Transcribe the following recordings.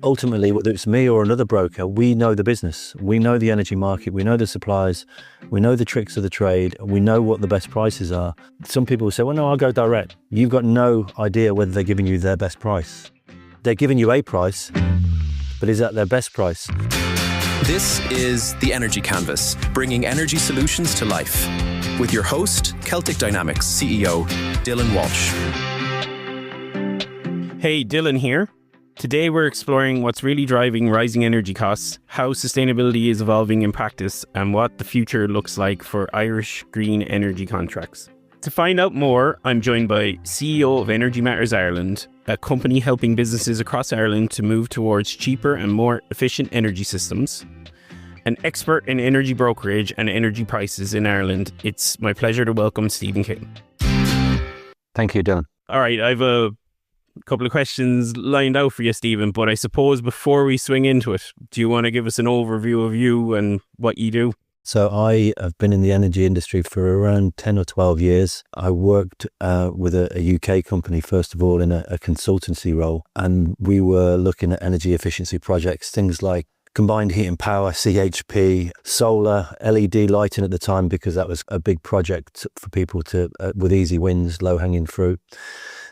ultimately, whether it's me or another broker, we know the business, we know the energy market, we know the suppliers, we know the tricks of the trade, we know what the best prices are. Some people will say, well, no, I'll go direct. You've got no idea whether they're giving you their best price. They're giving you a price, but is that their best price? This is The Energy Canvas, bringing energy solutions to life, with your host, Celtic Dynamics CEO, Dylan Walsh. Hey, Dylan here. Today we're exploring what's really driving rising energy costs, how sustainability is evolving in practice, and what the future looks like for Irish green energy contracts. To find out more, I'm joined by CEO of Energy Matters Ireland, a company helping businesses across Ireland to move towards cheaper and more efficient energy systems. An expert in energy brokerage and energy prices in Ireland, it's my pleasure to welcome Stephen King. Thank you, Dylan. All right, I've a couple of questions lined out for you, Stephen, but I suppose before we swing into it, do you want to give us an overview of you and what you do? So I have been in the energy industry for around 10 or 12 years. I worked with a UK company, first of all, in a consultancy role. And we were looking at energy efficiency projects, things like combined heat and power, CHP, solar, LED lighting at the time, because that was a big project for people to, with easy wins, low hanging fruit.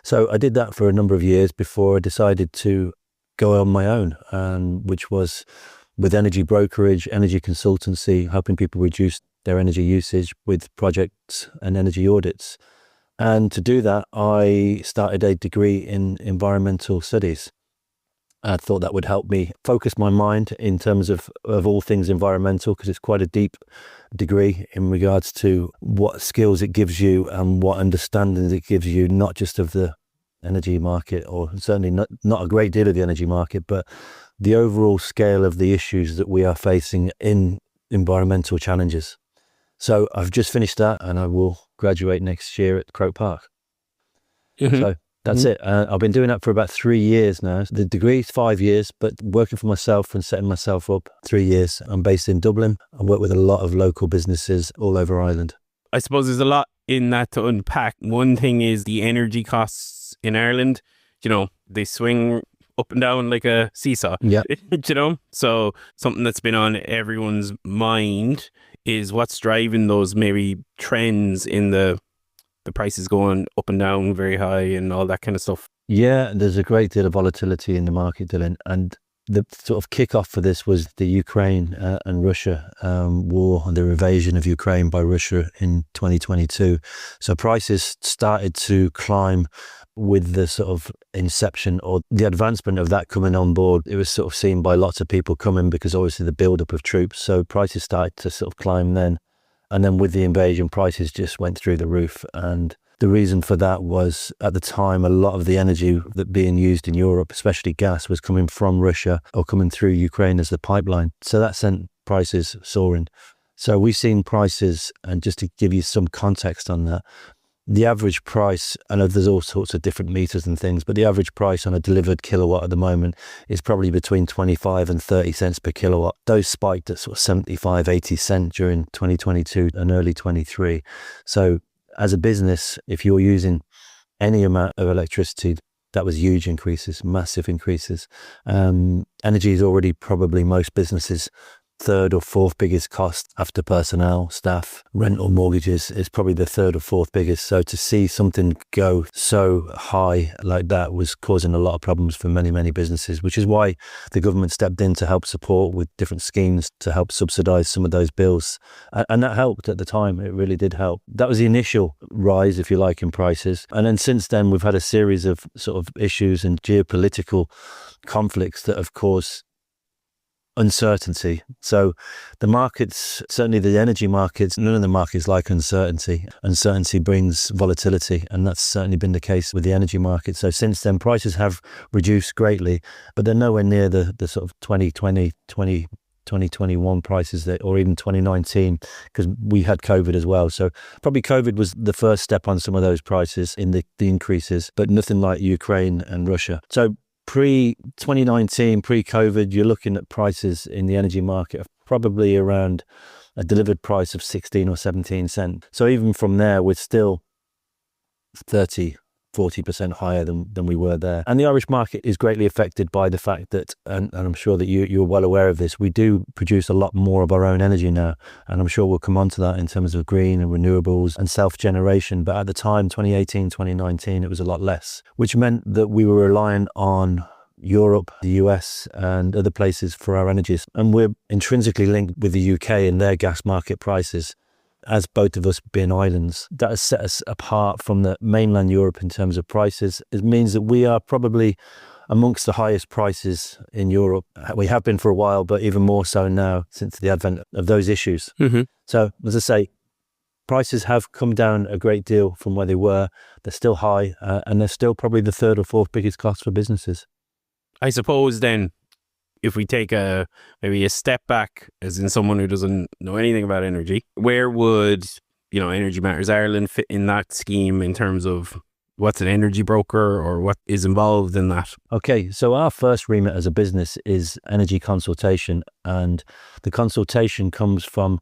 So I did that for a number of years before I decided to go on my own, which was with energy brokerage, energy consultancy, helping people reduce their energy usage with projects and energy audits. And to do that, I started a degree in environmental studies. I thought that would help me focus my mind in terms of all things environmental, because it's quite a deep degree in regards to what skills it gives you and what understanding it gives you, not just of the energy market, or certainly not a great deal of the energy market, but the overall scale of the issues that we are facing in environmental challenges. So I've just finished that and I will graduate next year at Croke Park. Mm-hmm. So that's it. I've been doing that for about 3 years now. The degree is 5 years, but working for myself and setting myself up 3 years. I'm based in Dublin. I work with a lot of local businesses all over Ireland. I suppose there's a lot in that to unpack. One thing is the energy costs in Ireland. You know, they swing up and down like a seesaw. Yeah. You know, so something that's been on everyone's mind is what's driving those maybe trends in the prices going up and down very high and all that kind of stuff. Yeah, there's a great deal of volatility in the market, Dylan. And the sort of kickoff for this was the Ukraine and Russia war, and the invasion of Ukraine by Russia in 2022. So prices started to climb with the sort of inception or the advancement of that coming on board. It was sort of seen by lots of people coming because obviously the build-up of troops. So prices started to sort of climb then. And then with the invasion, prices just went through the roof. And the reason for that was, at the time, a lot of the energy that being used in Europe, especially gas, was coming from Russia or coming through Ukraine as the pipeline. So that sent prices soaring. So we've seen prices, and just to give you some context on that, the average price, I know there's all sorts of different meters and things, but the average price on a delivered kilowatt at the moment is probably between 25 and 30 cents per kilowatt. Those spiked at sort of 75, 80 cents during 2022 and early 23. So as a business, if you're using any amount of electricity, that was huge increases, massive increases. Energy is already probably most businesses' third or fourth biggest cost after personnel, staff, rental, mortgages. Is probably the third or fourth biggest. So to see something go so high like that was causing a lot of problems for many, many businesses, which is why the government stepped in to help support with different schemes to help subsidise some of those bills. And that helped at the time. It really did help. That was the initial rise, if you like, in prices. And then since then, we've had a series of sort of issues and geopolitical conflicts that have caused uncertainty. So the markets, certainly the energy markets, none of the markets like uncertainty. Uncertainty brings volatility, and that's certainly been the case with the energy market. So since then, prices have reduced greatly, but they're nowhere near the sort of 2021 prices that, or even 2019, because we had COVID as well. So probably COVID was the first step on some of those prices in the increases, but nothing like Ukraine and Russia. So pre-2019, pre-COVID, you're looking at prices in the energy market of probably around a delivered price of 16 or 17 cents. So even from there, we're still 30 40% higher than we were there. And the Irish market is greatly affected by the fact that, and I'm sure that you're well aware of this, we do produce a lot more of our own energy now. And I'm sure we'll come on to that in terms of green and renewables and self-generation. But at the time, 2018, 2019, it was a lot less, which meant that we were relying on Europe, the US and other places for our energies. And we're intrinsically linked with the UK and their gas market prices. As both of us being islands, that has set us apart from the mainland Europe in terms of prices. It means that we are probably amongst the highest prices in Europe. We have been for a while, but even more so now since the advent of those issues. Mm-hmm. So, as I say, prices have come down a great deal from where they were. They're still high, and they're still probably the third or fourth biggest cost for businesses. I suppose then, if we take maybe a step back, as in someone who doesn't know anything about energy, where would, Energy Matters Ireland fit in that scheme in terms of what's an energy broker or what is involved in that? Okay, so our first remit as a business is energy consultation, and the consultation comes from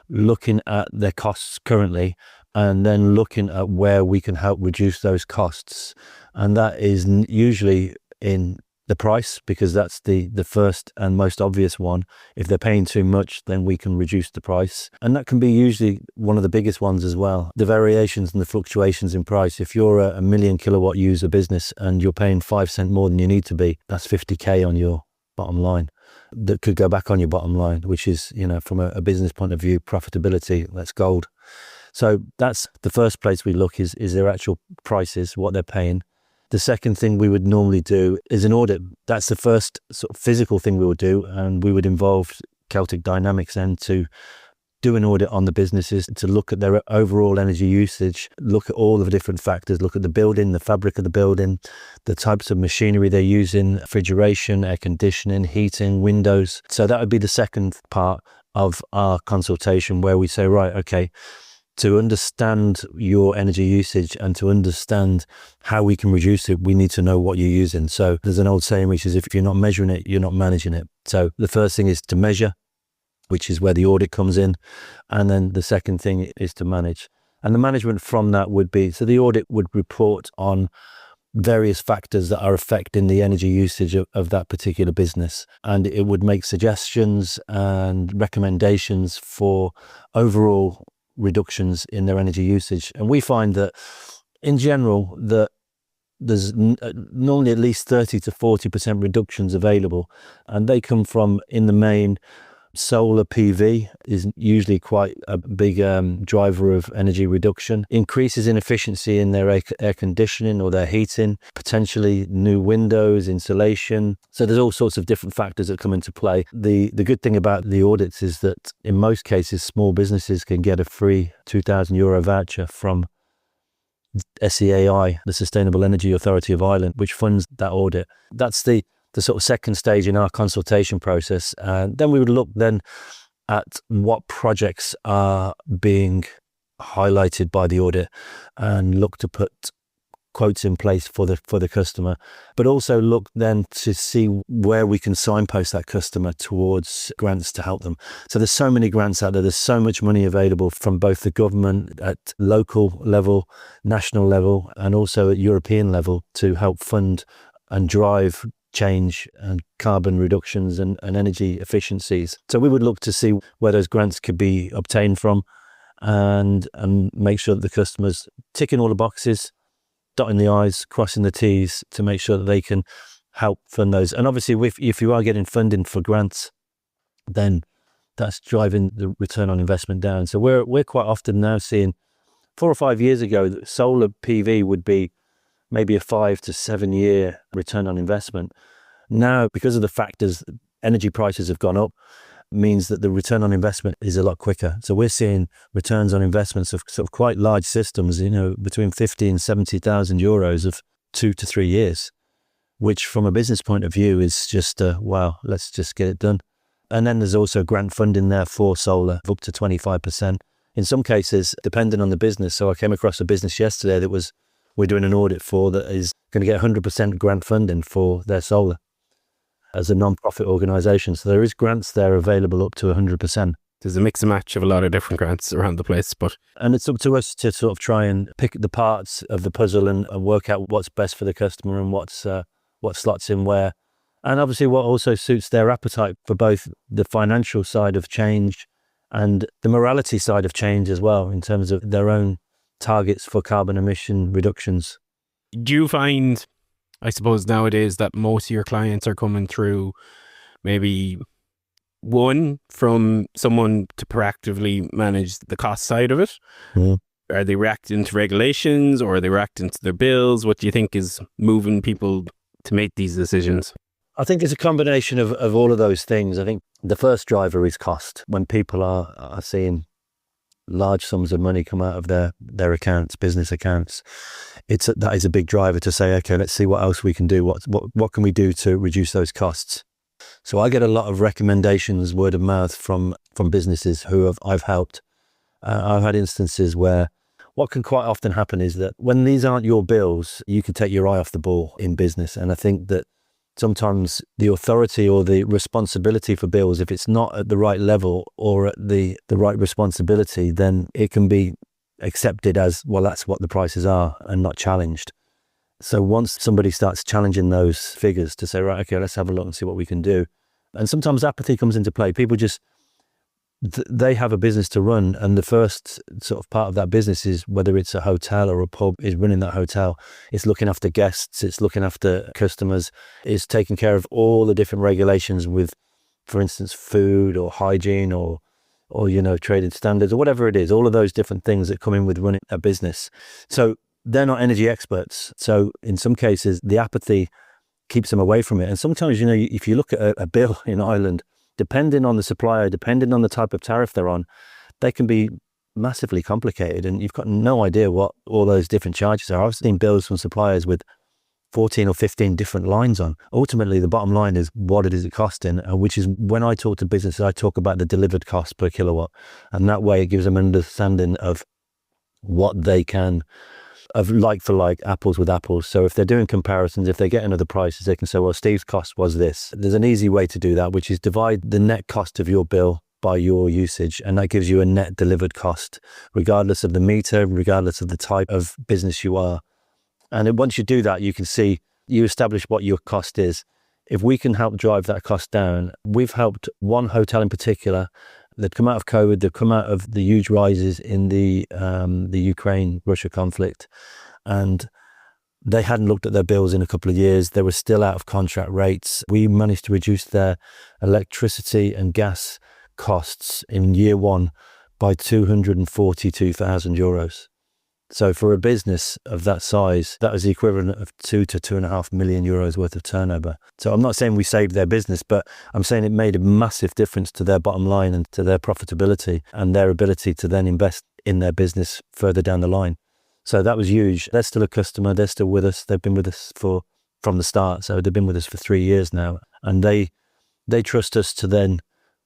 looking at their costs currently and then looking at where we can help reduce those costs. And that is usually in the price, because that's the first and most obvious one. If they're paying too much, then we can reduce the price. And that can be usually one of the biggest ones as well. The variations and the fluctuations in price. If you're a 1 million kilowatt user business and you're paying 5 cents more than you need to be, that's 50k on your bottom line. That could go back on your bottom line, which is, from a business point of view, profitability, that's gold. So that's the first place we look is their actual prices, what they're paying. The second thing we would normally do is an audit. That's the first sort of physical thing we would do, and we would involve Celtic Dynamics then to do an audit on the businesses, to look at their overall energy usage, look at all of the different factors, look at the building, the fabric of the building, the types of machinery they're using, refrigeration, air conditioning, heating, windows. So that would be the second part of our consultation, where we say, right, okay, to understand your energy usage and to understand how we can reduce it, we need to know what you're using. So there's an old saying, which is, if you're not measuring it, you're not managing it. So the first thing is to measure, which is where the audit comes in. And then the second thing is to manage. And the management from that would be, so the audit would report on various factors that are affecting the energy usage of that particular business. And it would make suggestions and recommendations for overall reductions in their energy usage. And we find that in general that there's normally at least 30 to 40% reductions available, and they come from, in the main, solar PV is usually quite a big driver of energy reduction. Increases in efficiency in their air conditioning or their heating, potentially new windows, insulation. So there's all sorts of different factors that come into play. The good thing about the audits is that in most cases, small businesses can get a free €2,000 voucher from SEAI, the Sustainable Energy Authority of Ireland, which funds that audit. That's the sort of second stage in our consultation process. And then we would look then at what projects are being highlighted by the audit and look to put quotes in place for the customer, but also look then to see where we can signpost that customer towards grants to help them. So there's so many grants out there. There's so much money available from both the government at local level, national level, and also at European level to help fund and drive change and carbon reductions and energy efficiencies. So we would look to see where those grants could be obtained from and make sure that the customer's ticking all the boxes, dotting the I's, crossing the T's to make sure that they can help fund those. And obviously, if you are getting funding for grants, then that's driving the return on investment down. So we're quite often now seeing, 4 or 5 years ago, that solar PV would be maybe a 5 to 7 year return on investment. Now, because of the factors, energy prices have gone up, means that the return on investment is a lot quicker. So we're seeing returns on investments of sort of quite large systems, between 50 and 70,000 euros of 2 to 3 years, which from a business point of view is just, wow, let's just get it done. And then there's also grant funding there for solar of up to 25%. In some cases, depending on the business. So I came across a business yesterday that we're doing an audit for, that is going to get 100% grant funding for their solar as a non-profit organisation. So there is grants there available up to 100%. there's a mix and match of a lot of different grants around the place. And it's up to us to sort of try and pick the parts of the puzzle and work out what's best for the customer and what slots in where. And obviously what also suits their appetite for both the financial side of change and the morality side of change as well, in terms of their own targets for carbon emission reductions. Do you find, I suppose nowadays, that most of your clients are coming through maybe one from someone to proactively manage the cost side of it? Are they reacting to regulations, or are they reacting to their bills? What do you think is moving people to make these decisions? I think it's a combination of all of those things. I think the first driver is cost. When people are seeing large sums of money come out of their accounts, business accounts, that is a big driver to say, okay, let's see what else we can do. What can we do to reduce those costs? So I get a lot of recommendations, word of mouth, from businesses who I've helped. I've had instances where what can quite often happen is that when these aren't your bills, you can take your eye off the ball in business. And I think that sometimes the authority or the responsibility for bills, if it's not at the right level or at the right responsibility, then it can be accepted as, well, that's what the prices are, and not challenged. So once somebody starts challenging those figures to say, right, okay, let's have a look and see what we can do. And sometimes apathy comes into play. People just, they have a business to run, and the first sort of part of that business is, whether it's a hotel or a pub, is running that hotel. It's looking after guests, it's looking after customers, it's taking care of all the different regulations with, for instance, food or hygiene or trading standards or whatever it is, all of those different things that come in with running a business. So they're not energy experts. So in some cases, the apathy keeps them away from it. And sometimes, if you look at a bill in Ireland, depending on the supplier, depending on the type of tariff they're on, they can be massively complicated, and you've got no idea what all those different charges are. I've seen bills from suppliers with 14 or 15 different lines on. Ultimately, the bottom line is what it is costing, which is, when I talk to businesses, I talk about the delivered cost per kilowatt. And that way it gives them an understanding of what they can, of like for like, apples with apples. So if they're doing comparisons, if they get another prices, they can say, well, Steve's cost was this. There's an easy way to do that, which is divide the net cost of your bill by your usage, and that gives you a net delivered cost, regardless of the meter, regardless of the type of business you are. And once you do that, you can see, you establish what your cost is. If we can help drive that cost down, we've helped one hotel in particular. They'd come out of COVID, they've come out of the huge rises in the Ukraine-Russia conflict, and they hadn't looked at their bills in a couple of years. They were still out of contract rates. We managed to reduce their electricity and gas costs in year one by €242,000. So for a business of that size, that was the equivalent of €2 to €2.5 million worth of turnover. So I'm not saying we saved their business, but I'm saying it made a massive difference to their bottom line and to their profitability and their ability to then invest in their business further down the line. So that was huge. They're still a customer. They're still with us. They've been with us from the start. So they've been with us for 3 years now, and they trust us to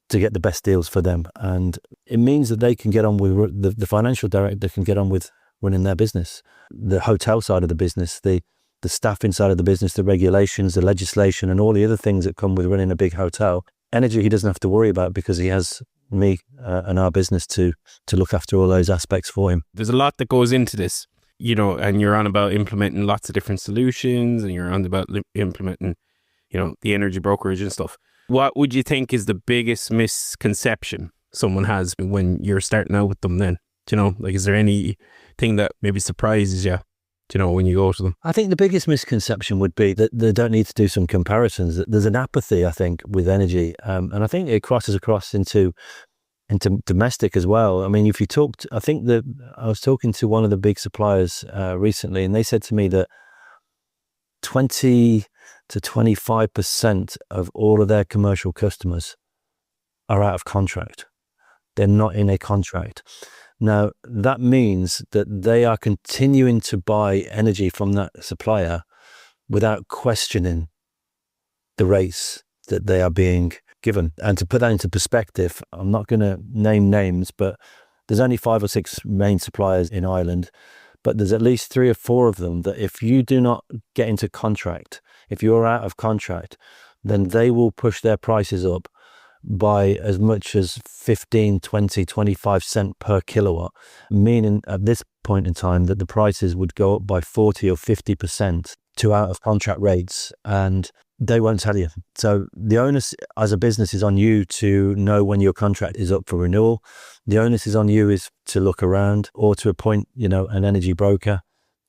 get the best deals for them. And it means that they can get on with, the financial director can get on with running their business, the hotel side of the business, the staffing side of the business, the regulations, the legislation, and all the other things that come with running a big hotel. Energy he doesn't have to worry about, because he has me and our business to look after all those aspects for him. There's a lot that goes into this, and you're on about implementing lots of different solutions, and you're on about implementing, the energy brokerage and stuff. What would you think is the biggest misconception someone has when you're starting out with them then? Is there anything that maybe surprises you, when you go to them? I think the biggest misconception would be that they don't need to do some comparisons. There's an apathy, I think, with energy. And I think it crosses across into domestic as well. I mean, if you talked, I think that I was talking to one of the big suppliers recently, and they said to me that 20 to 25% of all of their commercial customers are out of contract. They're not in a contract. Now, that means that they are continuing to buy energy from that supplier without questioning the rates that they are being given. And to put that into perspective, I'm not going to name names, but there's only 5 or 6 main suppliers in Ireland, but there's at least 3 or 4 of them that if you do not get into contract, if you're out of contract, then they will push their prices up by as much as 15, 20, 25 cent per kilowatt, meaning at this point in time that the prices would go up by 40 or 50% to out of contract rates, and they won't tell you. So the onus as a business is on you to know when your contract is up for renewal. The onus is on you is to look around or to appoint, an energy broker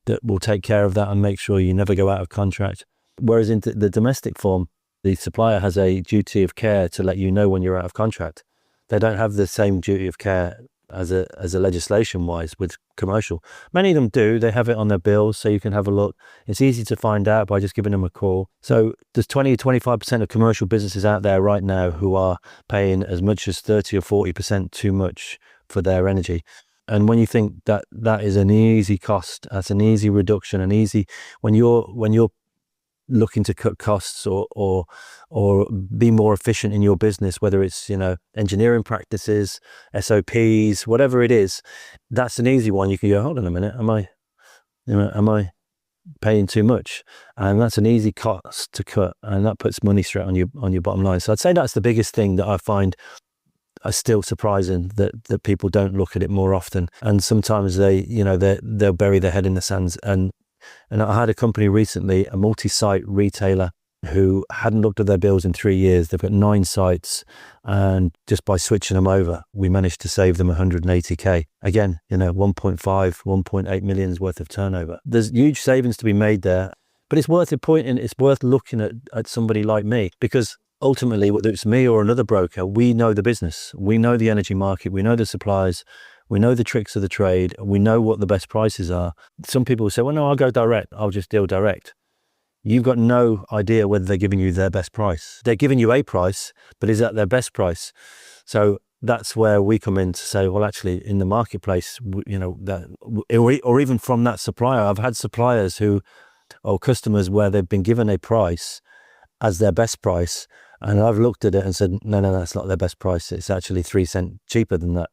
that will take care of that and make sure you never go out of contract. Whereas in the domestic form, the supplier has a duty of care to let you know when you're out of contract. They don't have the same duty of care as a legislation wise with commercial. Many of them do. They have it on their bills, so you can have a look. It's easy to find out by just giving them a call. So there's 20 to 25% of commercial businesses out there right now who are paying as much as 30 or 40% too much for their energy. And when you think that is an easy cost, that's an easy reduction, an easy when you're looking to cut costs or be more efficient in your business, whether it's engineering practices, SOPs, whatever it is, that's an easy one. You can go, hold on a minute, am I paying too much? And that's an easy cost to cut, and that puts money straight on your bottom line. So I'd say that's the biggest thing that I find are still surprising, that people don't look at it more often, and sometimes they'll bury their head in the sands. And I had a company recently, a multi-site retailer, who hadn't looked at their bills in 3 years. They've got 9 sites, and just by switching them over, we managed to save them 180k. Again, 1.8 million's worth of turnover. There's huge savings to be made there, but it's worth it's worth looking at somebody like me, because ultimately, whether it's me or another broker, we know the business, we know the energy market, we know the suppliers, we know the tricks of the trade, we know what the best prices are. Some people will say, well, no, I'll go direct, I'll just deal direct. You've got no idea whether they're giving you their best price. They're giving you a price, but is that their best price? So that's where we come in to say, well, actually, in the marketplace, or even from that supplier, I've had suppliers or customers where they've been given a price as their best price, and I've looked at it and said, no, that's not their best price. It's actually 3 cents cheaper than that.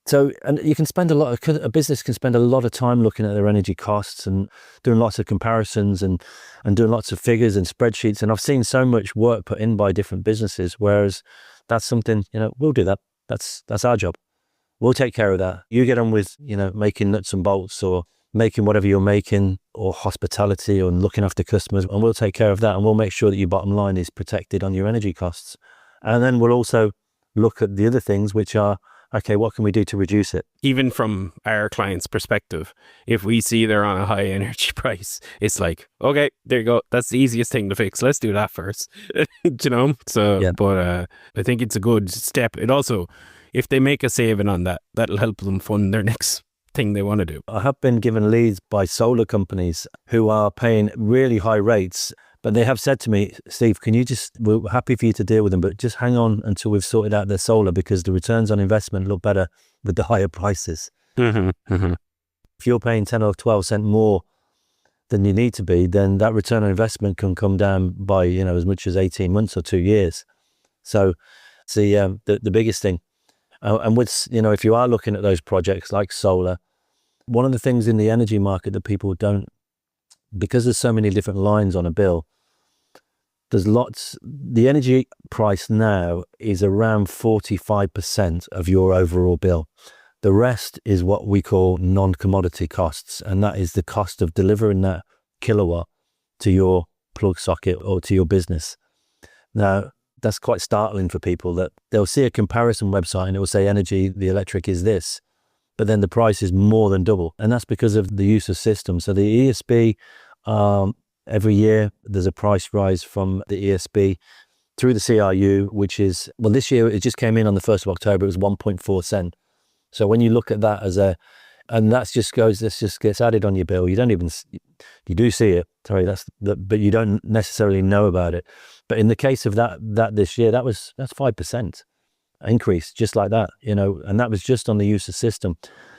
So, and you can spend a business can spend a lot of time looking at their energy costs and doing lots of comparisons and doing lots of figures and spreadsheets. And I've seen so much work put in by different businesses, whereas that's something, we'll do that. That's our job. We'll take care of that. You get on with, making nuts and bolts or making whatever you're making, or hospitality, or looking after customers, and we'll take care of that. And we'll make sure that your bottom line is protected on your energy costs. And then we'll also look at the other things, which are, okay, what can we do to reduce it? Even from our client's perspective, if we see they're on a high energy price, it's like, okay, there you go. That's the easiest thing to fix. Let's do that first. So, yeah. But I think it's a good step. It also, if they make a saving on that, that'll help them fund their next thing they want to do. I have been given leads by solar companies who are paying really high rates, but they have said to me, Steve, we're happy for you to deal with them, but just hang on until we've sorted out their solar, because the returns on investment look better with the higher prices. Mm-hmm, mm-hmm. If you're paying 10 or 12 cents more than you need to be, then that return on investment can come down by, as much as 18 months or 2 years. So it's the biggest thing. And with, if you are looking at those projects like solar, one of the things in the energy market that people don't, because there's so many different lines on a bill, the energy price now is around 45% of your overall bill. The rest is what we call non-commodity costs, and that is the cost of delivering that kilowatt to your plug socket or to your business. Now, that's quite startling for people, that they'll see a comparison website and it will say the electric is this, but then the price is more than double. And that's because of the use of systems. So the ESB, every year there's a price rise from the ESB through the CRU, which is, well, this year it just came in on the 1st of October, it was 1.4 cent. So when you look at that and this just gets added on your bill. You do see it, but you don't necessarily know about it. But in the case of that this year, that's 5% increase, just like that, and that was just on the use of system.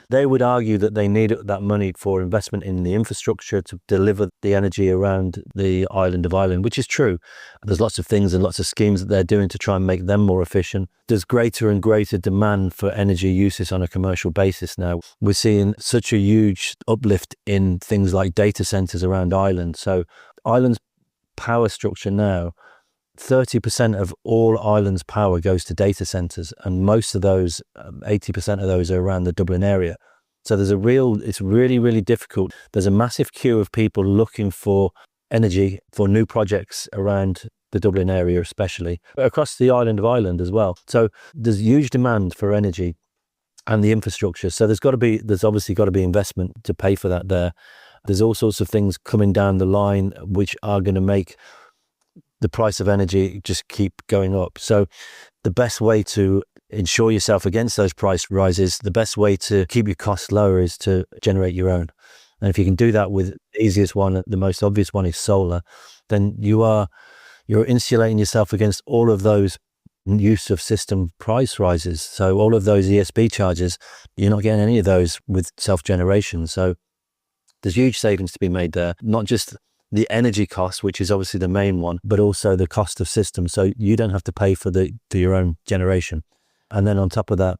They would argue that they need that money for investment in the infrastructure to deliver the energy around the island of Ireland, which is true. There's lots of things and lots of schemes that they're doing to try and make them more efficient. There's greater and greater demand for energy uses on a commercial basis now. We're seeing such a huge uplift in things like data centers around Ireland. So Ireland's power structure now, 30% of all Ireland's power goes to data centres, and most of those, 80% of those are around the Dublin area. So it's really, really difficult. There's a massive queue of people looking for energy for new projects around the Dublin area especially, but across the island of Ireland as well. So there's huge demand for energy and the infrastructure. So there's obviously got to be investment to pay for that there. There's all sorts of things coming down the line which are going to make the price of energy just keep going up. So the best way to insure yourself against those price rises, the best way to keep your costs lower is to generate your own. And if you can do that with the easiest one, the most obvious one is solar, then you're insulating yourself against all of those use of system price rises. So all of those ESB charges, you're not getting any of those with self-generation. So there's huge savings to be made there, not just the energy cost, which is obviously the main one, but also the cost of systems. So you don't have to pay for your own generation. And then on top of that,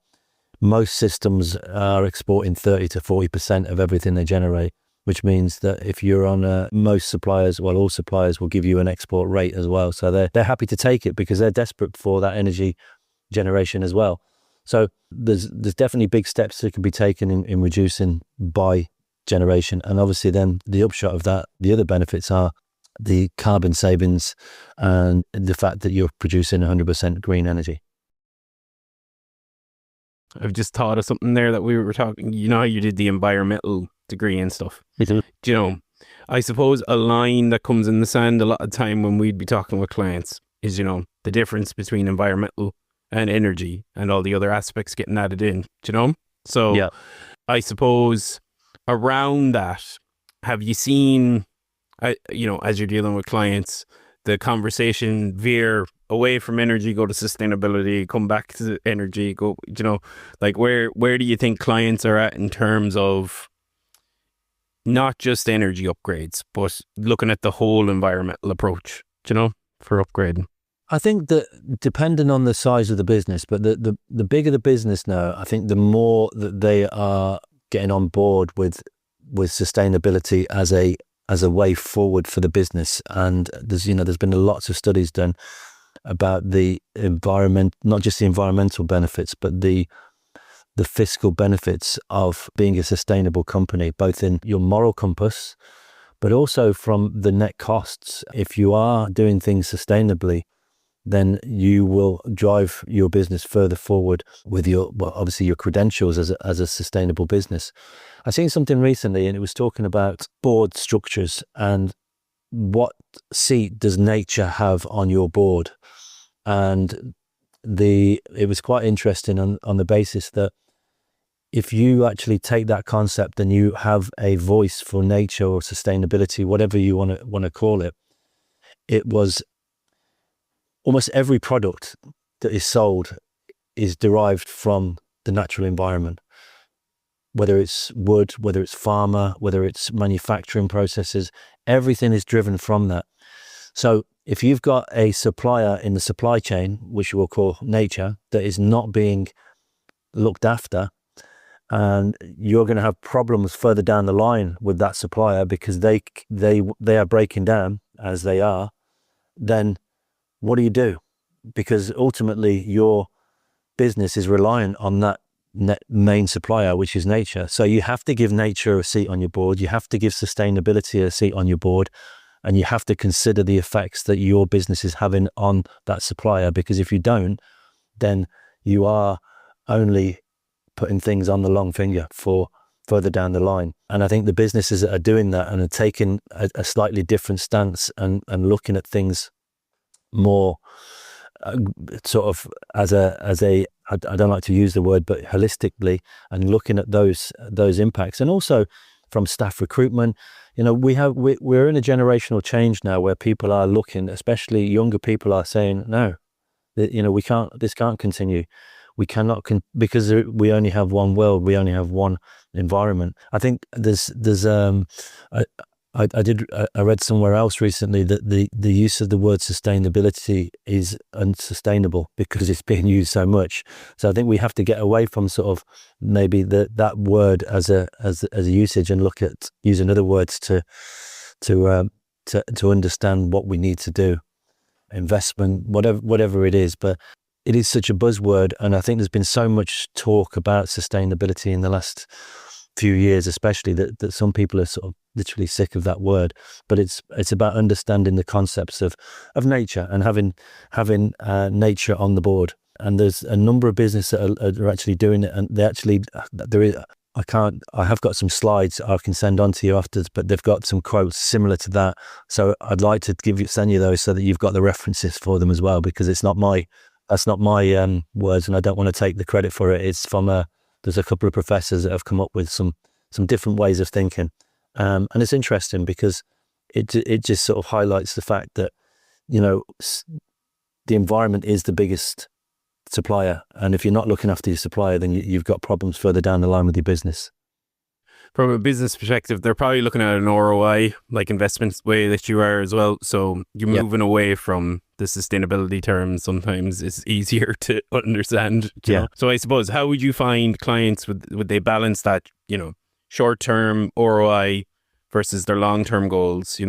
most systems are exporting 30 to 40% of everything they generate, which means that if you're on most suppliers, well, all suppliers will give you an export rate as well. So they're happy to take it because they're desperate for that energy generation as well. So there's definitely big steps that can be taken in reducing by generation. And obviously then the upshot of that, the other benefits are the carbon savings and the fact that you're producing 100% green energy. I've just thought of something there that we were talking, you know how you did the environmental degree and stuff. Mm-hmm. Do you know, I suppose a line that comes in the sand a lot of time when we'd be talking with clients is, you know, the difference between environmental and energy and all the other aspects getting added in, do you know? So yeah. I suppose around that, have you seen, you know, as you're dealing with clients, the conversation veer away from energy, go to sustainability, come back to energy, go, you know, like where do you think clients are at in terms of not just energy upgrades, but looking at the whole environmental approach, you know, for upgrading? I think that depending on the size of the business, but the bigger the business now, I think the more that they are getting on board with sustainability as a way forward for the business. And there's been lots of studies done about the environment, not just the environmental benefits, but the fiscal benefits of being a sustainable company, both in your moral compass, but also from the net costs. If you are doing things sustainably, then you will drive your business further forward with obviously your credentials as a sustainable business. I seen something recently and it was talking about board structures and what seat does nature have on your board. And it was quite interesting on the basis that if you actually take that concept and you have a voice for nature or sustainability, whatever you want to call it, it was almost every product that is sold is derived from the natural environment, whether it's wood, whether it's pharma, whether it's manufacturing processes, everything is driven from that. So if you've got a supplier in the supply chain, which we'll call nature, that is not being looked after, and you're going to have problems further down the line with that supplier because they are breaking down as they are, then what do you do? Because ultimately your business is reliant on that main supplier, which is nature. So you have to give nature a seat on your board. You have to give sustainability a seat on your board, and you have to consider the effects that your business is having on that supplier. Because if you don't, then you are only putting things on the long finger for further down the line. And I think the businesses that are doing that and are taking a slightly different stance and looking at things more sort of as a I don't like to use the word, but holistically, and looking at those impacts. And also from staff recruitment, you know, we're in a generational change now where people are looking, especially younger people are saying, no, you know, this can't continue. We cannot, because we only have one world, we only have one environment. I think I read somewhere else recently that the use of the word sustainability is unsustainable because it's being used so much. So I think we have to get away from sort of maybe that word as a usage and look at using other words to understand what we need to do. investment, whatever it is. But it is such a buzzword, and I think there's been so much talk about sustainability in the last few years, especially that some people are sort of literally sick of that word. But it's about understanding the concepts of nature and having nature on the board. And there's a number of businesses that are actually doing it, and I have got some slides I can send on to you afterwards, but they've got some quotes similar to that. So I'd like to send you those so that you've got the references for them as well, because that's not my words, and I don't want to take the credit for it. It's from there's a couple of professors that have come up with some different ways of thinking. And it's interesting because it just sort of highlights the fact that, the environment is the biggest supplier. And if you're not looking after your supplier, then you've got problems further down the line with your business. From a business perspective, they're probably looking at an ROI, like investments way that you are as well. So you're moving away from the sustainability terms. Sometimes it's easier to understand. You know? So I suppose, how would you find clients, would they balance that, short-term ROI versus their long-term goals,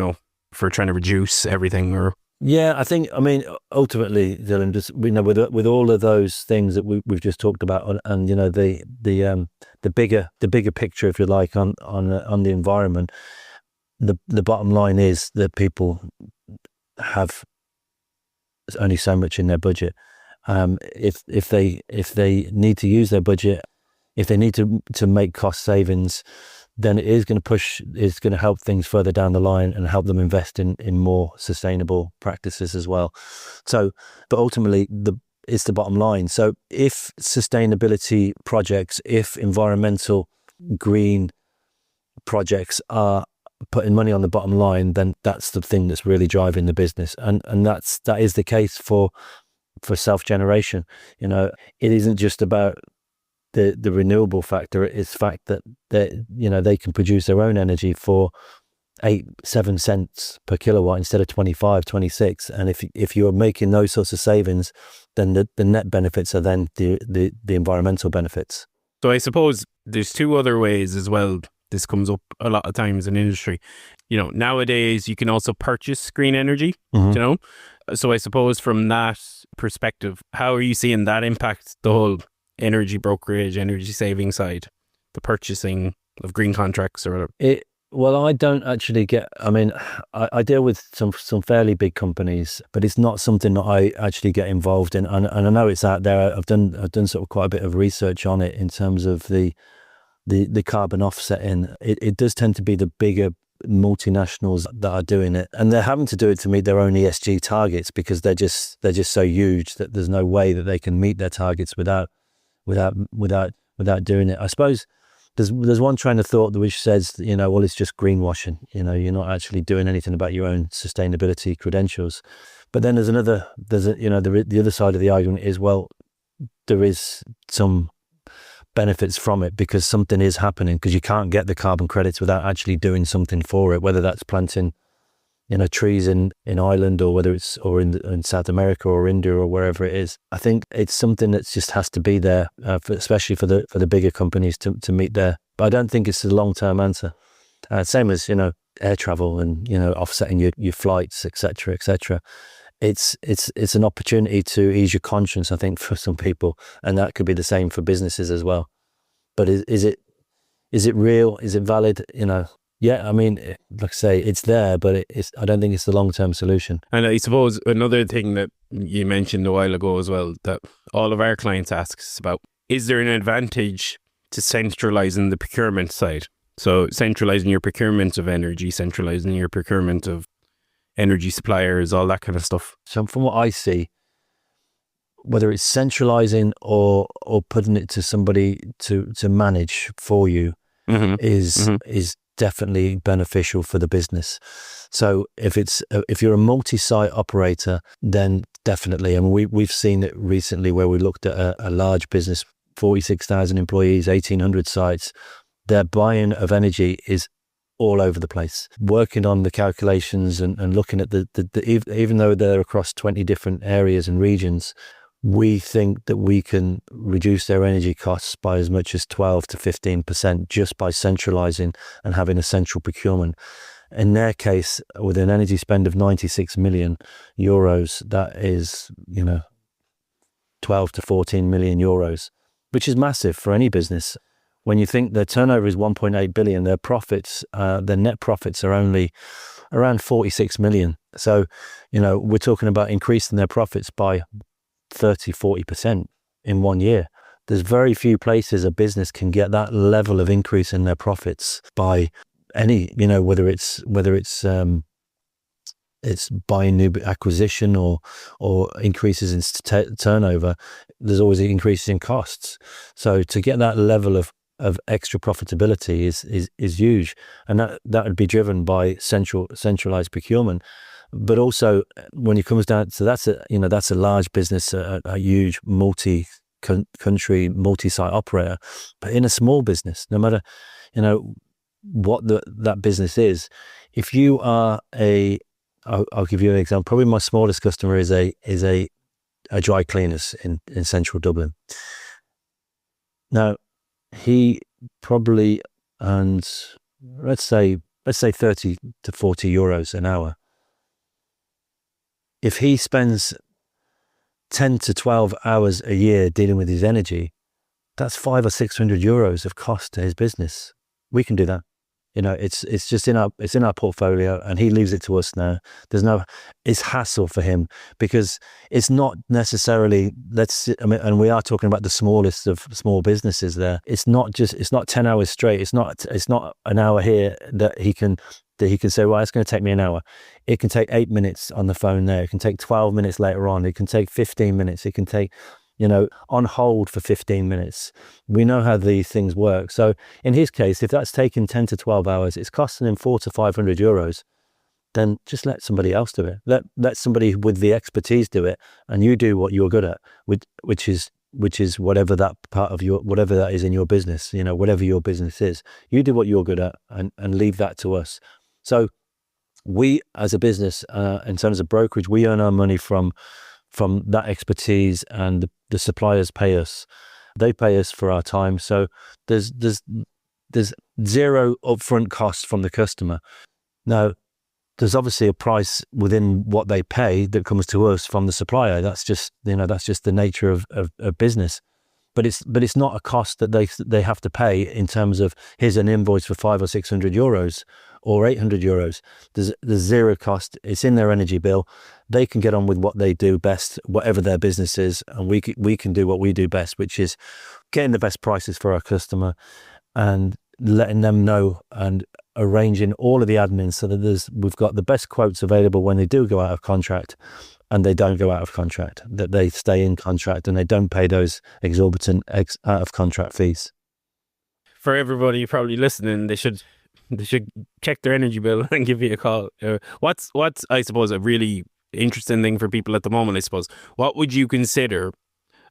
for trying to reduce everything? Or Yeah, I mean, ultimately, Dylan, just with all of those things that we've just talked about, and the bigger picture, if you like, on the environment, the bottom line is that people have only so much in their budget. If they need to use their budget, if they need to make cost savings, then it is going to help things further down the line and help them invest in more sustainable practices as well. So, but ultimately, it's the bottom line. So if sustainability projects, if environmental green projects are putting money on the bottom line, then that's the thing that's really driving the business. And that is the case for self-generation. It isn't just about the renewable factor. It's the fact that they can produce their own energy for 8-7 cents per kilowatt instead of 25, 26. And if you're making those sorts of savings, then the net benefits are then the environmental benefits. So I suppose there's two other ways as well. This comes up a lot of times in industry. Nowadays you can also purchase green energy, So I suppose from that perspective, how are you seeing that impact the whole energy brokerage, energy saving side, the purchasing of green contracts or whatever? Well, I don't actually I deal with some fairly big companies, but it's not something that I actually get involved in. And I know it's out there. I've done sort of quite a bit of research on it in terms of the carbon offsetting. It does tend to be the bigger multinationals that are doing it, and they're having to do it to meet their own ESG targets, because they're just so huge that there's no way that they can meet their targets without doing it. I suppose there's one train of thought which says, well, it's just greenwashing. You're not actually doing anything about your own sustainability credentials. But then the other side of the argument is, well, there is some benefits from it because something is happening, because you can't get the carbon credits without actually doing something for it, whether that's planting trees in Ireland, or whether it's in South America or India or wherever it is. I think it's something that just has to be there, especially for the bigger companies to meet there. But I don't think it's a long-term answer. Same as air travel and offsetting your flights, etc., etc. It's an opportunity to ease your conscience, I think, for some people, and that could be the same for businesses as well. But is it real? Is it valid? Yeah, I mean, like I say, it's there, but I don't think it's the long-term solution. And I suppose another thing that you mentioned a while ago as well, that all of our clients ask us about, is there an advantage to centralizing the procurement side? So centralizing your procurement of energy, centralizing your procurement of energy suppliers, all that kind of stuff. So from what I see, whether it's centralizing or putting it to somebody to manage for you, is definitely beneficial for the business. So if you're a multi-site operator, then definitely. And we've seen it recently where we looked at a large business, 46,000 employees, 1,800 sites. Their buying of energy is all over the place. Working on the calculations and looking at even though they're across 20 different areas and regions, we think that we can reduce their energy costs by as much as 12 to 15% just by centralizing and having a central procurement. In their case, with an energy spend of 96 million euros, that is, 12 to 14 million euros, which is massive for any business. When you think their turnover is 1.8 billion, their profits, their net profits are only around 46 million. So, we're talking about increasing their profits by 30, 40% in 1 year. There's very few places a business can get that level of increase in their profits by any, whether it's buying new acquisition or increases in turnover. There's always increases in costs. So to get that level of extra profitability is huge, and that would be driven by centralized procurement. But also when it comes down to that's a large business, a huge country multi-site operator. But in a small business, no matter what that business is, if you are I'll give you an example. Probably my smallest customer is a dry cleaners in central Dublin. Now, he probably earns, let's say 30 to 40 euros an hour. If he spends 10 to 12 hours a year dealing with his energy, that's 500 or 600 euros of cost to his business. We can do that. It's just in our portfolio, and he leaves it to us now. It's hassle for him, because it's not necessarily, and we are talking about the smallest of small businesses there. It's not 10 hours straight. It's not an hour here that he can say, well, it's going to take me an hour. It can take 8 minutes on the phone there. It can take 12 minutes later on. It can take 15 minutes. It can take, on hold for 15 minutes. We know how these things work. So in his case, if that's taken 10 to 12 hours, it's costing him 400 to 500 euros, then just let somebody else do it. Let somebody with the expertise do it, and you do what you're good at, which is whatever that part of whatever that is in your business, whatever your business is, you do what you're good at and leave that to us. So we, as a business, in terms of brokerage, we earn our money from that expertise, and the suppliers pay us. They pay us for our time. So there's zero upfront costs from the customer. Now, there's obviously a price within what they pay that comes to us from the supplier. That's just the nature of business. But it's not a cost that they have to pay in terms of, here's an invoice for 500 or 600 euros or 800 euros. There's zero cost. It's in their energy bill. They can get on with what they do best, whatever their business is, and we can do what we do best, which is getting the best prices for our customer and letting them know and arranging all of the admin so that we've got the best quotes available when they do go out of contract, and they don't go out of contract, that they stay in contract and they don't pay those exorbitant out of contract fees. For everybody probably listening, they should check their energy bill and give you a call. What's I suppose a really interesting thing for people at the moment, I suppose, what would you consider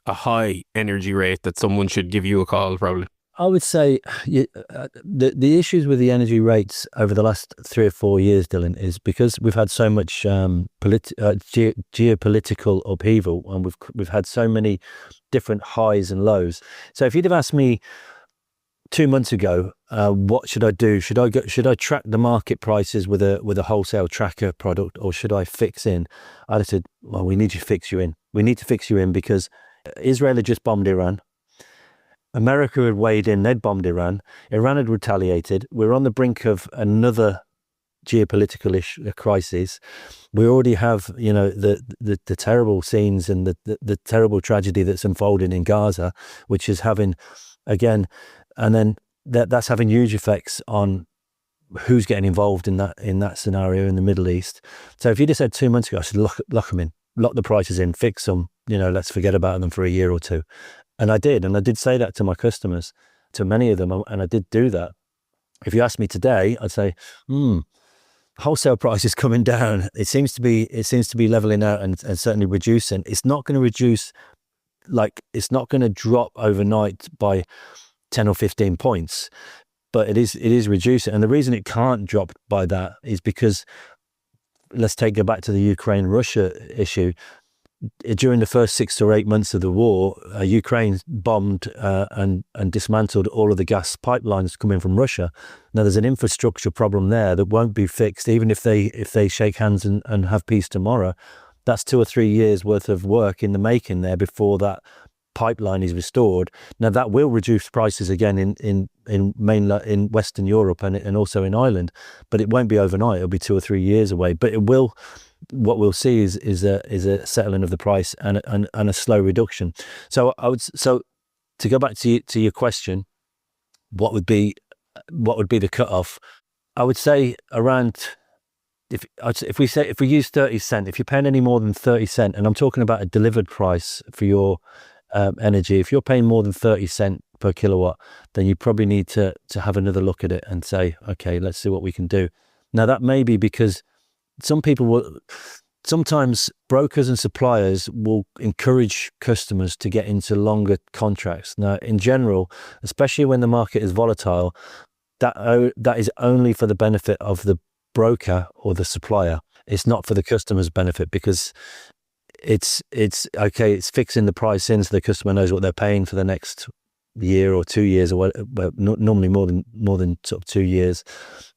a high energy rate that someone should give you a call? Probably, I would say the issues with the energy rates over the last 3 or 4 years, Dylan, is because we've had so much geopolitical upheaval, and we've had so many different highs and lows. So if you'd have asked me 2 months ago, what should I do? Should I track the market prices with a wholesale tracker product, or should I fix in? I'd have said, well, we need to fix you in. We need to fix you in because Israel had just bombed Iran. America had weighed in, they'd bombed Iran. Iran had retaliated. We're on the brink of another geopolitical crisis. We already have, the terrible scenes and the terrible tragedy that's unfolding in Gaza, which is having, again, and then that's having huge effects on who's getting involved in that scenario in the Middle East. So if you just said 2 months ago, I should lock them in, lock the prices in, fix them, let's forget about them for a year or two. And I did say that to my customers, to many of them, and I did do that. If you ask me today, I'd say, wholesale price is coming down. It seems to be leveling out and certainly reducing. It's not going to reduce, it's not going to drop overnight by 10 or 15 points, but it is reducing. And the reason it can't drop by that is because, go back to the Ukraine-Russia issue. during the first 6 or 8 months of the war, Ukraine bombed and dismantled all of the gas pipelines coming from Russia. Now there's an infrastructure problem there that won't be fixed, even if they shake hands and have peace tomorrow. That's 2 or 3 years worth of work in the making there before that pipeline is restored. Now that will reduce prices again in Western Europe and also in Ireland, but it won't be overnight. It'll be 2 or 3 years away. But it will. What we'll see is a settling of the price and a slow reduction. So to go back to your question, what would be the cutoff? I would say around. If we use 30 cent, if you're paying any more than 30 cent, and I'm talking about a delivered price for your energy, if you're paying more than 30 cent per kilowatt, then you probably need to have another look at it and say, okay, let's see what we can do. Now that may be because sometimes brokers and suppliers will encourage customers to get into longer contracts. Now, in general, especially when the market is volatile, that is only for the benefit of the broker or the supplier. It's not for the customer's benefit, because it's okay, it's fixing the price in so the customer knows what they're paying for the next year or 2 years, or well, normally more than sort of 2 years.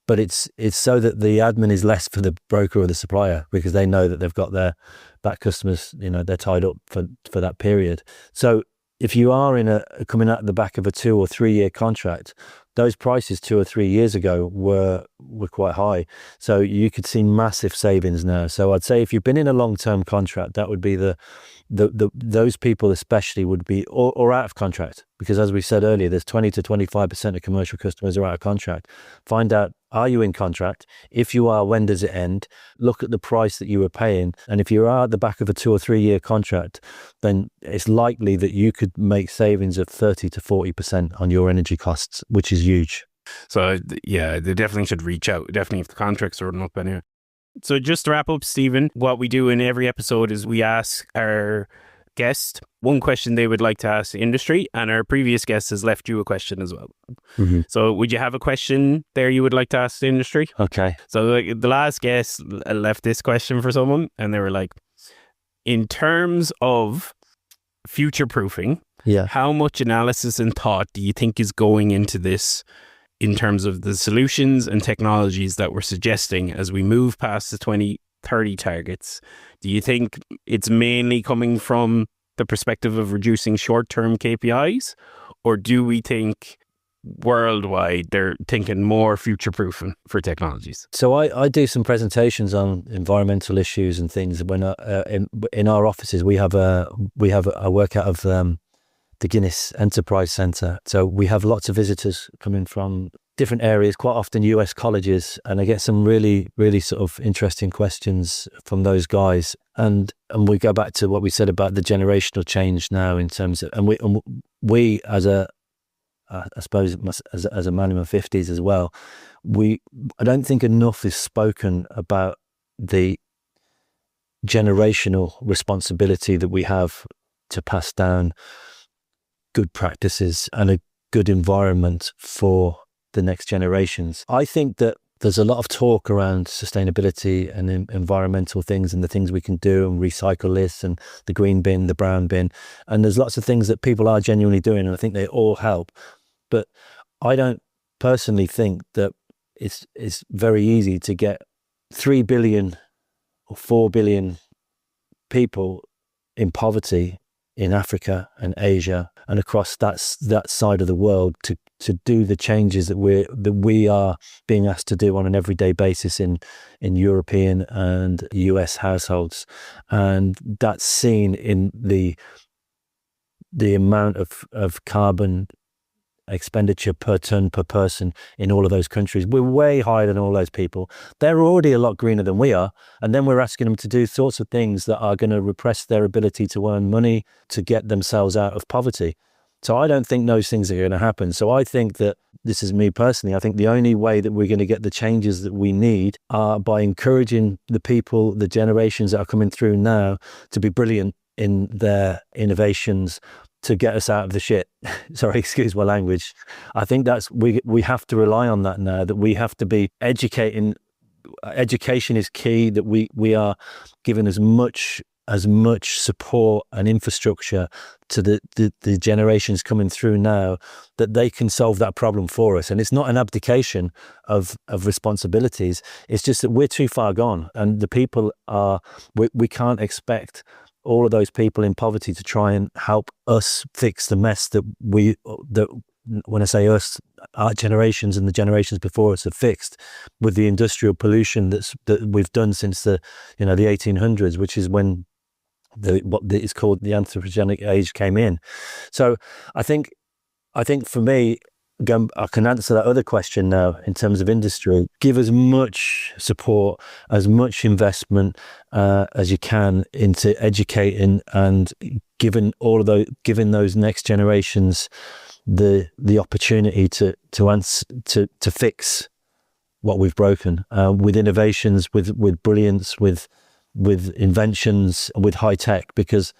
But it's so that the admin is less for the broker or the supplier, because they know that they've got that customers, they're tied up for that period. So if you are coming out the back of a 2 or 3 year contract, those prices 2 or 3 years ago were quite high. So you could see massive savings now. So I'd say if you've been in a long-term contract, that would be those people especially would be, or out of contract, because as we said earlier, there's 20 to 25% of commercial customers are out of contract. Find out, are you in contract? If you are, when does it end? Look at the price that you were paying. And if you are at the back of a 2 or 3 year contract, then it's likely that you could make savings of 30 to 40% on your energy costs, which is huge. So yeah, they definitely should reach out, definitely if the contracts are up anyway. So just to wrap up, Stephen, what we do in every episode is we ask our guest one question they would like to ask the industry, and our previous guest has left you a question as well. Mm-hmm. So would you have a question there you would like to ask the industry? Okay. So the last guest left this question for someone, and they were like, in terms of future proofing, how much analysis and thought do you think is going into this in terms of the solutions and technologies that we're suggesting as we move past the 2030 targets? Do you think it's mainly coming from the perspective of reducing short-term KPIs, or do we think worldwide they're thinking more future-proofing for technologies? So I do some presentations on environmental issues and things. When in our offices, I work out of the Guinness Enterprise Centre. So we have lots of visitors coming from different areas, quite often US colleges, and I get some really, really sort of interesting questions from those guys. And we go back to what we said about the generational change now in terms of, and we as I suppose as a man in my 50s as well, I don't think enough is spoken about the generational responsibility that we have to pass down good practices and a good environment for the next generations. I think that there's a lot of talk around sustainability and environmental things and the things we can do and recycle this and the green bin, the brown bin. And there's lots of things that people are genuinely doing, and I think they all help. But I don't personally think that it's very easy to get 3 billion or 4 billion people in poverty in Africa and Asia and across that side of the world to do the changes that we are being asked to do on an everyday basis in European and US households. And that's seen in the amount of carbon expenditure per ton per person in all of those countries. We're way higher than all those people. They're already a lot greener than we are, and then we're asking them to do sorts of things that are going to repress their ability to earn money to get themselves out of poverty. So I don't think those things are going to happen. So I think that, this is me personally, I think the only way that we're going to get the changes that we need are by encouraging the people, the generations that are coming through now, to be brilliant in their innovations to get us out of the shit. Sorry, excuse my language. I think that's, we have to rely on that now, that we have to be educating. Education is key, that we are given as much as much support and infrastructure to the generations coming through now that they can solve that problem for us. And it's not an abdication of responsibilities. It's just that we're too far gone, and the people we can't expect all of those people in poverty to try and help us fix the mess that when I say us, our generations and the generations before us have fixed with the industrial pollution that we've done since the 1800s, which is when what is called the Anthropogenic age came in. So I think for me, I can answer that other question now in terms of industry. Give as much support, as much investment as you can into educating and giving those next generations the opportunity to fix what we've broken with innovations, with brilliance, with inventions, with high tech. Because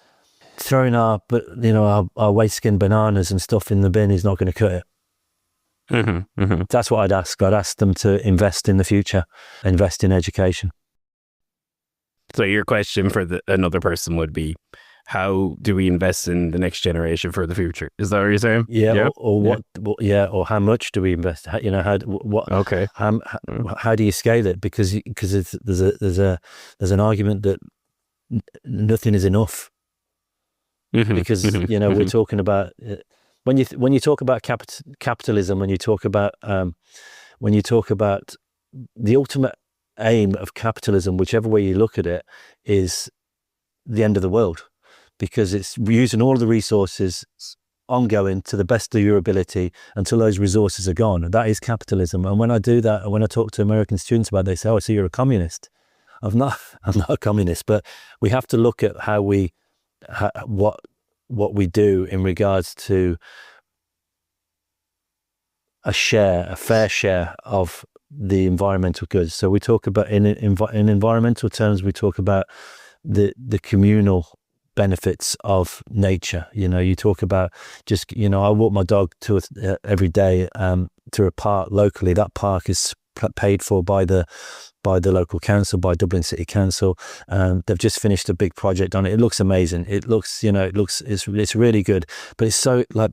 throwing our waste skin bananas and stuff in the bin is not going to cut it. Mm-hmm, mm-hmm. That's what I'd ask. I'd ask them to invest in the future, invest in education. So your question for another person would be, how do we invest in the next generation for the future? Is that what you're saying? Yeah. Or what? Yeah. Or how much do we invest? Okay. How do you scale it? Because there's an argument that nothing is enough. Mm-hmm, because mm-hmm. We're talking about when you talk about capitalism, when you talk about the ultimate aim of capitalism, whichever way you look at it, is the end of the world. Because it's using all the resources ongoing to the best of your ability until those resources are gone. And that is capitalism. And when I do that, and when I talk to American students about it, they say, "Oh, so you're a communist." I'm not a communist, but we have to look at what we do in regards to a fair share of the environmental goods. So we talk about in environmental terms, we talk about the communal benefits of nature. You talk about just, I walk my dog every day to a park locally. That park is paid for by the local council, by Dublin City Council. They've just finished a big project on it. It looks amazing. It's really good. But it's so like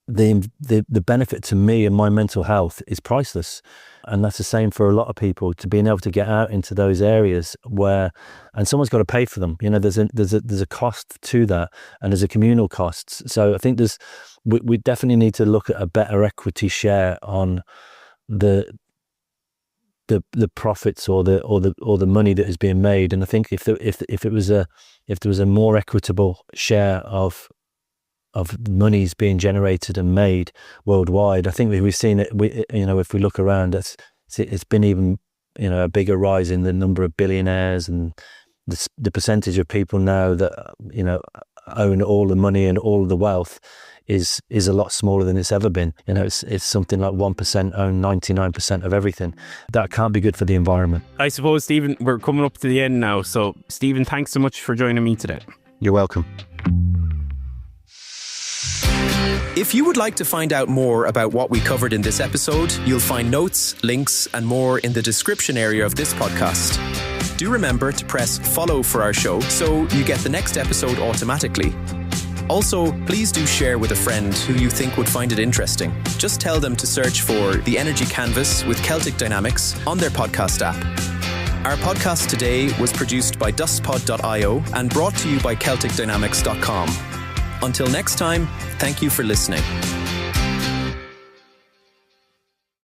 the benefit to me and my mental health is priceless. And that's the same for a lot of people, to being able to get out into those areas and someone's got to pay for them. There's a cost to that, and there's a communal cost. So I think we definitely need to look at a better equity share on the profits or the money that is being made. And I think if there was a more equitable share of monies being generated and made worldwide, I think we've seen it. If we look around, it's been even a bigger rise in the number of billionaires, and the percentage of people now that own all the money and all the wealth is a lot smaller than it's ever been. It's something like 1% own 99% of everything. That can't be good for the environment. I suppose, Stephen, we're coming up to the end now. So, Stephen, thanks so much for joining me today. You're welcome. If you would like to find out more about what we covered in this episode, you'll find notes, links, and more in the description area of this podcast. Do remember to press follow for our show so you get the next episode automatically. Also, please do share with a friend who you think would find it interesting. Just tell them to search for The Energy Canvas with Celtic Dynamics on their podcast app. Our podcast today was produced by dustpod.io and brought to you by CelticDynamics.com. Until next time, thank you for listening.